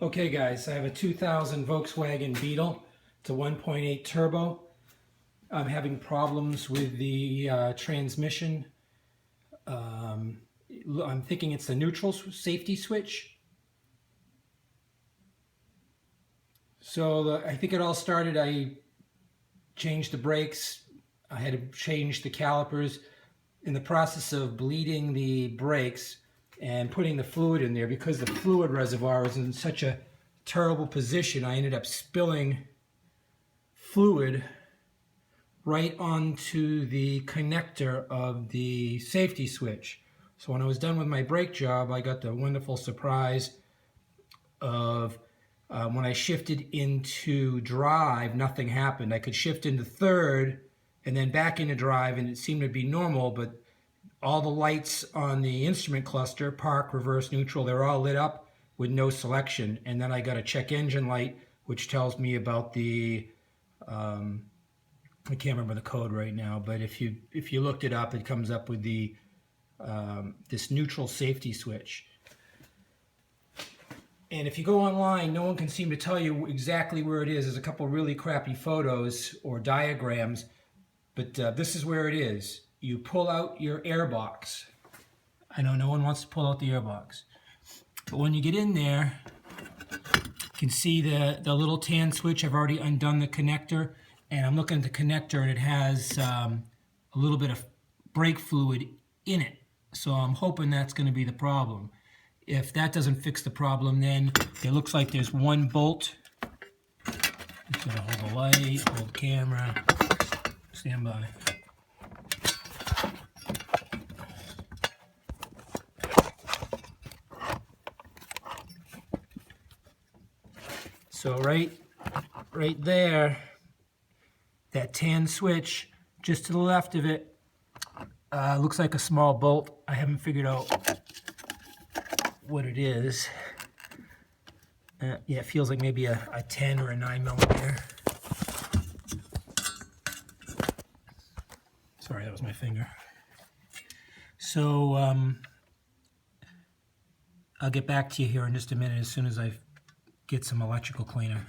Okay guys, I have a 2000 Volkswagen Beetle. It's a 1.8 turbo. I'm having problems with the transmission. I'm thinking it's the neutral safety switch. So I think it all started, I changed the brakes. I had to change the calipers. In the process of bleeding the brakes and putting the fluid in there, because the fluid reservoir was in such a terrible position, I ended up spilling fluid right onto the connector of the safety switch. So when I was done with my brake job, I got the wonderful surprise of when I shifted into drive, nothing happened. I could shift into third and then back into drive, and it seemed to be normal, but all the lights on the instrument cluster, park, reverse, neutral, they're all lit up with no selection. And then I got a check engine light, which tells me about the, I can't remember the code right now, but if you looked it up, it comes up with the this neutral safety switch. And if you go online, no one can seem to tell you exactly where it is. There's a couple really crappy photos or diagrams, but this is where it is. You pull out your airbox. I know no one wants to pull out the airbox. But when you get in there, you can see the little tan switch. I've already undone the connector, and I'm looking at the connector, and it has a little bit of brake fluid in it. So I'm hoping that's going to be the problem. If that doesn't fix the problem, then it looks like there's one bolt. Just gonna hold the light, hold the camera, stand by. So right there, that tan switch, just to the left of it, looks like a small bolt. I haven't figured out what it is. Yeah, it feels like maybe a 10 or a 9 millimeter. Sorry, that was my finger. So I'll get back to you here in just a minute as soon as I get some electrical cleaner.